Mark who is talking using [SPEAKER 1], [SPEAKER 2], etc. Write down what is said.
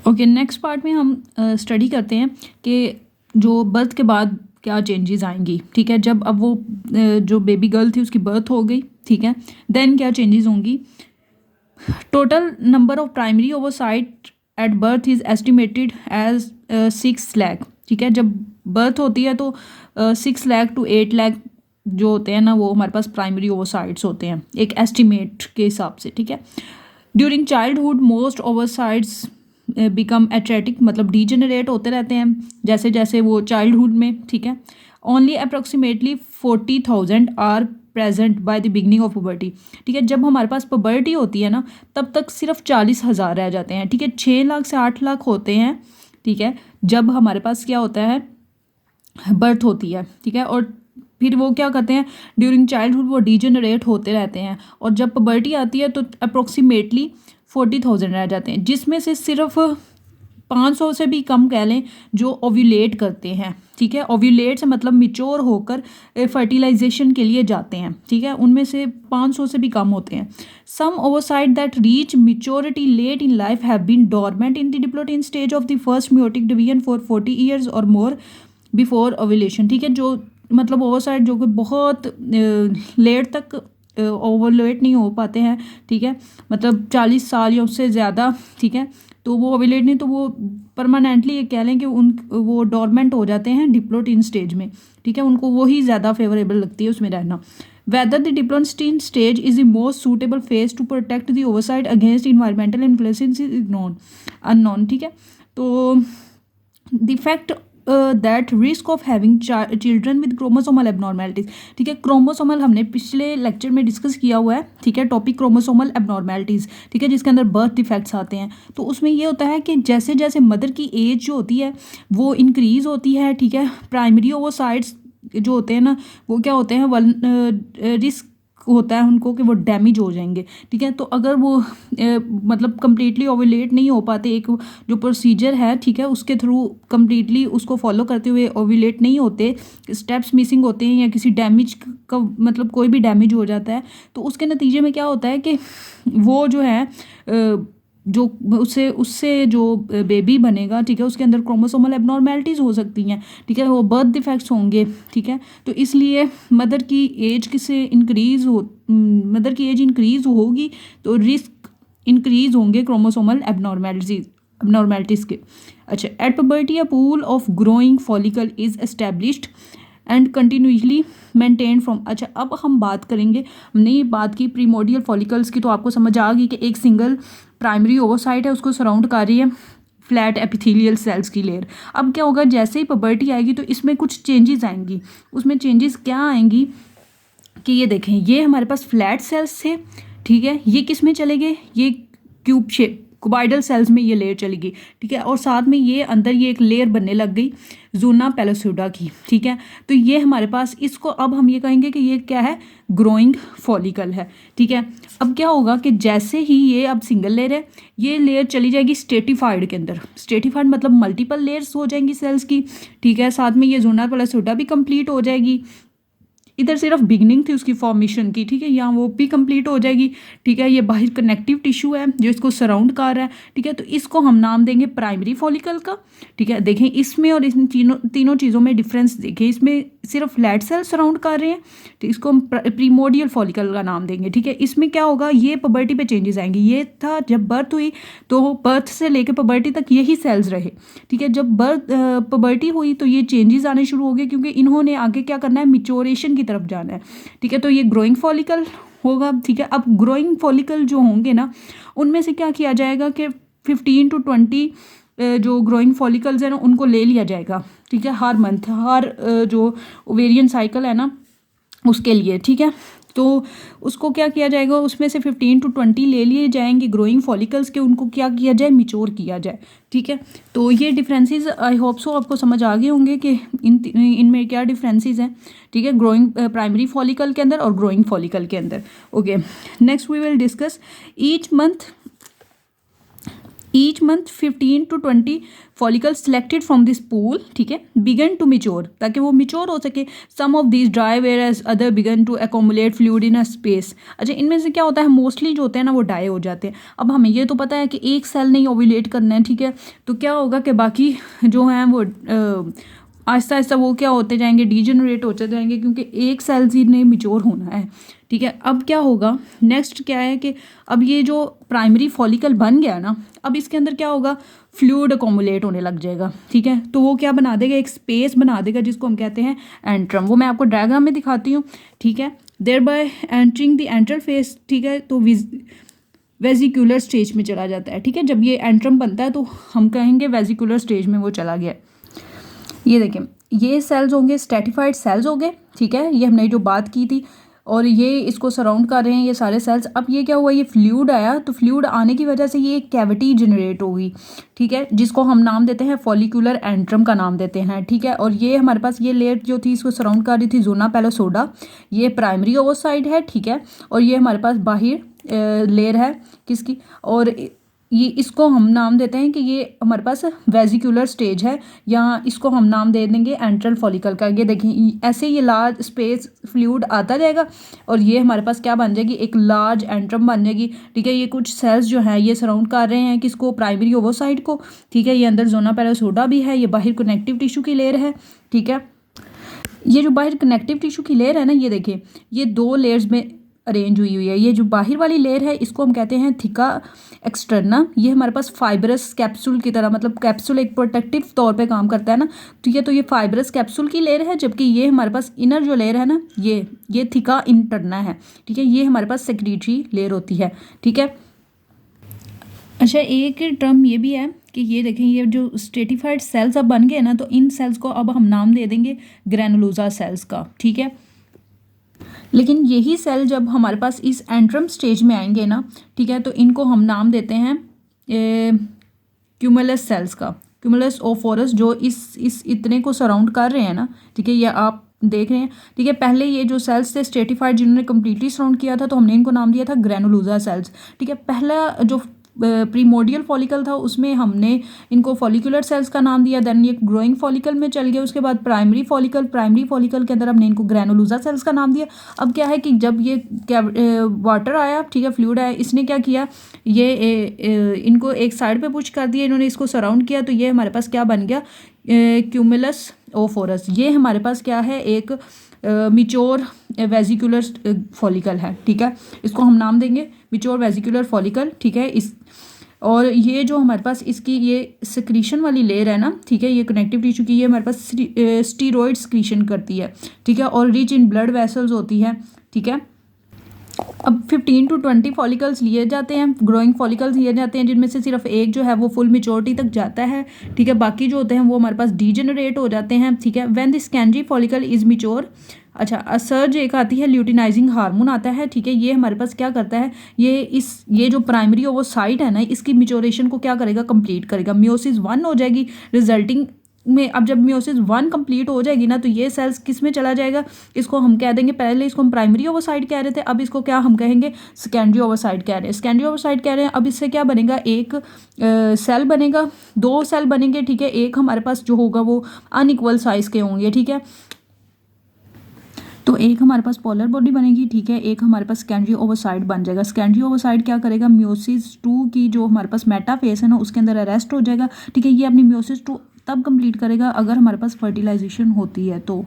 [SPEAKER 1] Okay, next part में हम study करते हैं कि जो बर्थ के बाद क्या चेंजेस आएंगी। ठीक है, जब अब वो जो बेबी गर्ल थी उसकी बर्थ हो गई, ठीक है, देन क्या चेंजेस होंगी। Total number of primary oocyte at birth is estimated as 6 lakh. ठीक है, जब बर्थ होती है तो 6 लाख टू 8 लाख जो होते हैं ना, वो हमारे पास प्राइमरी ओवोसाइट्स होते हैं एक एस्टिमेट के हिसाब से। ठीक है, during childhood most ovocytes become atretic, मतलब डीजेनरेट होते रहते हैं जैसे जैसे वो चाइल्डहुड में। ठीक है, only approximately 40,000 are present by the beginning of puberty. ठीक है, जब हमारे पास पुबर्टी होती है ना, तब तक सिर्फ 40,000 रह जाते हैं। ठीक है, 6 लाख से 8 लाख होते हैं। ठीक है, जब हमारे पास क्या होता है, बर्थ होती है। ठीक है, और फिर वो क्या करते हैं, ड्यूरिंग चाइल्डहुड वो डीजेनरेट होते रहते हैं, और जब पुबर्टी आती है तो अप्रोक्सीमेटली 40,000 रह जाते हैं, जिसमें से सिर्फ 500 से भी कम कह लें जो ओव्यूलेट करते हैं। ठीक है, ओव्यूलेट से मतलब मिच्योर होकर फर्टिलाइजेशन के लिए जाते हैं। ठीक है, उनमें से 500 से भी कम होते हैं। Some ovocyte that reach maturity late in life have been dormant in the diploid stage of the first meiotic division for 40 years or more before ovulation. ठीक है, जो मतलब ओवोसाइट जो कि बहुत लेट तक ओवरलेट नहीं हो पाते हैं। ठीक है, मतलब 40 साल या उससे ज़्यादा। ठीक है, तो वो ओवुलेट नहीं, तो वो परमानेंटली ये कह लें कि वो डोरमेंट हो जाते हैं डिप्लोइड स्टेज में। ठीक है, उनको वही ज़्यादा फेवरेबल लगती है उसमें रहना। Whether the diploid stage is the most suitable phase two protect the ओवोसाइट against environmental influences is unknown. ठीक है, तो the fact that risk of having children with chromosomal abnormalities. ठीक है, क्रोमोसोमल हमने पिछले लेक्चर में डिस्कस किया हुआ है। ठीक है, टॉपिक क्रोमोसोमल एबनॉर्मेलिटीज़। ठीक है, जिसके अंदर बर्थ डिफेक्ट्स आते हैं। तो उसमें ये होता है कि जैसे जैसे मदर की एज जो होती है वो इंक्रीज़ होती है। ठीक है, प्राइमरी ओवोसाइट्स जो होते हैं ना, वो क्या होते हैं, रिस्क होता है उनको कि वो डैमेज हो जाएंगे। ठीक है, तो अगर वो मतलब कम्प्लीटली ओवुलेट नहीं हो पाते, एक जो प्रोसीजर है, ठीक है, उसके थ्रू कम्प्लीटली उसको फॉलो करते हुए ओवुलेट नहीं होते, स्टेप्स मिसिंग होते हैं या किसी डैमेज का मतलब कोई भी डैमेज हो जाता है, तो उसके नतीजे में क्या होता है कि वो जो है जो उससे जो बेबी बनेगा, ठीक है, उसके अंदर क्रोमोसोमल एबनॉर्मेलिटीज़ हो सकती हैं। ठीक है, वो बर्थ डिफेक्ट्स होंगे। ठीक है, तो इसलिए मदर की एज इंक्रीज़ होगी तो रिस्क इंक्रीज़ होंगे क्रोमोसोमल एबनॉर्मेलिटीज़ के। अच्छा, at puberty a pool of growing follicle is established and continuously maintain from. अच्छा, अब हम बात करेंगे, हमने ये बात की प्रीमोडियल फॉलिकल्स की, तो आपको समझ आ गई कि एक सिंगल प्राइमरी ओवोसाइट है, उसको सराउंड कर रही है फ्लैट एपिथेलियल सेल्स की लेयर। अब क्या होगा, जैसे ही पुबर्टी आएगी तो इसमें कुछ चेंजेस आएंगी। उसमें चेंजेस क्या आएंगी कि ये देखें, ये हमारे पास फ्लैट सेल्स थे। ठीक है, ये किस में चले गए, ये क्यूब शेप कुबाइडल सेल्स में ये लेयर चली गई। ठीक है, और साथ में ये अंदर ये एक लेयर बनने लग गई ज़ोना पेलोसिडा की। ठीक है, तो ये हमारे पास, इसको अब हम ये कहेंगे कि ये क्या है, ग्रोइंग फॉलिकल है। ठीक है, अब क्या होगा कि जैसे ही ये अब सिंगल लेयर है, ये लेयर चली जाएगी स्टेटिफाइड के अंदर। स्टेटिफाइड मतलब मल्टीपल लेयर्स हो जाएंगी सेल्स की। ठीक है, साथ में ये ज़ोना पेलोसिडा भी कंप्लीट हो जाएगी। इधर सिर्फ बिगनिंग थी उसकी फॉर्मेशन की। ठीक है, यहाँ वो भी कंप्लीट हो जाएगी। ठीक है, ये बाहर कनेक्टिव टिश्यू है जो इसको सराउंड कर रहा है। ठीक है, तो इसको हम नाम देंगे प्राइमरी फॉलिकल का। ठीक है, देखें इसमें और इन तीनों चीज़ों में डिफरेंस देखें। इसमें सिर्फ फ्लैट सेल सराउंड कर रहे हैं, तो इसको हम प्रीमोडियल फॉलिकल का नाम देंगे। ठीक है, इसमें क्या होगा, ये पुबर्टी पे चेंजेस आएंगे। ये था जब बर्थ हुई तो बर्थ से लेकर पुबर्टी तक यही सेल्स रहे। ठीक है, जब पुबर्टी हुई तो ये चेंजेस आने शुरू हो गए, क्योंकि इन्होंने आगे क्या करना है, मिच्योरेशन की तरफ जाना है। ठीक है, तो ये ग्रोइंग फॉलिकल होगा। ठीक है, अब ग्रोइंग फॉलिकल जो होंगे ना, उनमें से क्या किया जाएगा कि 15 to 20 जो ग्रोइंग फॉलिकल्स है ना, उनको ले लिया जाएगा। ठीक है, हर मंथ, हर जो ओवेरियन साइकिल है ना उसके लिए। ठीक है, तो उसको क्या किया जाएगा, उसमें से 15 to 20 ले लिए जाएंगे ग्रोइंग फॉलिकल्स के, उनको क्या किया जाए, मिच्योर किया जाए। ठीक है, तो ये डिफरेंसेस आई होप सो आपको समझ आ गए होंगे कि इनमें क्या डिफरेंसेस हैं। ठीक है, ग्रोइंग प्राइमरी फॉलिकल के अंदर और ग्रोइंग फॉलिकल के अंदर। Okay, next we will discuss each month each month 15 to 20 follicles selected from this pool, ठीक है, बिगन टू मिच्योर, ताकि वो मिच्योर हो सके। Some of these dry where as other begin to accumulate fluid in a space. अच्छा, इनमें से क्या होता है, मोस्टली जो होते हैं ना वो डाई हो जाते हैं। अब हमें ये तो पता है कि एक सेल नहीं ओव्यूलेट करना है, ठीक है, तो क्या होगा कि बाकी जो हैं वो आहिस्ता आहिस्ता वो क्या होते जाएंगे, डीजनरेट होते जाएंगे, क्योंकि एक सेल्स ही ने मिच्योर होना है, ठीक है। अब क्या होगा, नेक्स्ट क्या है कि अब ये जो प्राइमरी फॉलिकल बन गया ना, अब इसके अंदर क्या होगा, फ्लूइड अकोमुलेट होने लग जाएगा, ठीक है। तो वो क्या बना देगा, एक स्पेस बना देगा जिसको हम कहते हैं एंट्रम। वो मैं आपको डायग्राम में दिखाती हूँ, ठीक है। Thereby entering the antral phase, ठीक है, तो वेजिकुलर स्टेज में चला जाता है, ठीक है। जब ये एंट्रम बनता है तो हम कहेंगे वेजिकुलर स्टेज में वो चला गया। ये देखें, ये सेल्स होंगे स्ट्रेटिफाइड सेल्स हो गए, ठीक है, ये हमने जो बात की थी, और ये इसको सराउंड कर रहे हैं ये सारे सेल्स। अब ये क्या हुआ, ये फ्लूइड आया, तो फ्लूइड आने की वजह से ये एक कैविटी जनरेट होगी, ठीक है, जिसको हम नाम देते हैं फॉलिकुलर एंट्रम का नाम देते हैं, ठीक है। और ये हमारे पास ये लेयर जो थी इसको सराउंड कर रही थी जोना पेलोसोडा, ये प्राइमरी ओवोसाइट है, ठीक है। और ये हमारे पास बाहर लेयर है किसकी, और ये इसको हम नाम देते हैं कि ये हमारे पास वेजिकुलर स्टेज है, या इसको हम नाम दे देंगे एंट्रल फॉलिकल का। ये देखिए ऐसे ये लार्ज स्पेस फ्लूइड आता जाएगा और ये हमारे पास क्या बन जाएगी, एक लार्ज एंट्रम बन जाएगी, ठीक है। ये कुछ सेल्स जो हैं ये सराउंड कर रहे हैं किसको, प्राइमरी ओवोसाइट को, ठीक है। ये अंदर जोना पेलोसोडा भी है, ये बाहर कनेक्टिव टिश्यू की लेयर है, ठीक है। ये जो बाहर कनेक्टिव टिश्यू की लेयर है ना, ये देखिए ये दो लेयर्स में अरेंज हुई है। ये जो बाहर वाली लेयर है इसको हम कहते हैं थिका एक्सटर्ना। ये हमारे पास फाइब्रस कैप्सूल की तरह, मतलब कैप्सूल एक प्रोटेक्टिव तौर पे काम करता है ना, तो ये फाइब्रस कैप्सूल की लेयर है, जबकि ये हमारे पास इनर जो लेयर है ना, ये थिका इंटरना है, ठीक है। ये हमारे पास सेक्रेटरी लेयर होती है, ठीक है। अच्छा, एक टर्म ये भी है कि ये देखें, ये जो स्ट्रेटिफाइड सेल्स अब बन गए ना, तो इन सेल्स को अब हम नाम दे देंगे ग्रैनुलोसा सेल्स का, ठीक है। लेकिन यही सेल जब हमारे पास इस एंट्रम स्टेज में आएंगे ना, ठीक है, तो इनको हम नाम देते हैं क्यूमुलस सेल्स का, क्यूमुलस ओफोरस, जो इस इतने को सराउंड कर रहे हैं ना, ठीक है, ये आप देख रहे हैं, ठीक है। पहले ये जो सेल्स थे स्ट्रेटिफाइड जिन्होंने कम्प्लीटली सराउंड किया था, तो हमने इनको नाम दिया था ग्रैनुलोसा सेल्स, ठीक है। पहला जो प्रीमोडियल फॉलिकल था उसमें हमने इनको फॉलिकुलर सेल्स का नाम दिया, देन ये ग्रोइंग फॉलिकल में चल गया, उसके बाद प्राइमरी फॉलिकल के अंदर हमने इनको ग्रैनुलोसा सेल्स का नाम दिया। अब क्या है कि जब ये वाटर आया, ठीक है, फ्लूइड आया, इसने क्या किया, ये इनको एक साइड पे पुश कर दिया, इन्होंने इसको सराउंड किया, तो ये हमारे पास क्या बन गया, क्यूमुलस ओफोरस। ये हमारे पास क्या है, एक मिच्योर वेजिकुलर फॉलिकल है, ठीक है। इसको हम नाम देंगे मिच्योर वेजिकुलर फॉलिकल, ठीक है। इस और ये जो हमारे पास इसकी ये सिक्रीशन वाली लेयर है ना, ठीक है, ये कनेक्टिव टिश्यू की, ये हमारे पास स्टीरॉयड सिक्रीशन करती है, ठीक है, और रिच इन ब्लड वेसल्स होती है, ठीक है। अब 15 to 20 फॉलिकल्स लिए जाते हैं, ग्रोइंग फॉलिकल्स लिए जाते हैं, जिनमें से सिर्फ एक जो है वो फुल मेच्योरिटी तक जाता है, ठीक है। बाकी जो होते हैं वो हमारे पास डीजेनरेट हो जाते हैं, ठीक है। When the secondary follicle is mature, अच्छा, सर्ज एक आती है, ल्यूटिनाइजिंग हार्मोन आता है, ठीक है। ये हमारे पास क्या करता है, ये जो प्राइमरी ओवोसाइट है ना, इसकी मेच्योरेशन को क्या करेगा, कंप्लीट करेगा। मियोसिस 1 हो जाएगी रिजल्टिंग में। अब जब मियोसिस 1 कंप्लीट हो जाएगी ना, तो ये सेल्स किस में चला जाएगा, इसको हम कह देंगे, पहले इसको हम प्राइमरी ओवोसाइट कह रहे थे, अब इसको क्या हम कहेंगे, सेकेंडरी ओवोसाइट कह रहे हैं, सेकेंडरी ओवोसाइट कह रहे हैं। अब इससे क्या बनेगा, एक सेल बनेगा, 2 सेल बनेंगे, ठीक है। एक हमारे पास जो होगा वो अनइक्वल साइज के होंगे, ठीक है। तो एक हमारे पास पोलर बॉडी बनेगी, ठीक है, एक हमारे पास सेकेंडरी ओवोसाइट बन जाएगा। सेकेंडरी ओवोसाइट क्या करेगा, मियोसिस 2 की जो हमारे पास मेटाफेज है ना, उसके अंदर अरेस्ट हो जाएगा, ठीक है। ये अपनी मियोसिस 2 तब कंप्लीट करेगा अगर हमारे पास फर्टिलाइजेशन होती है, तो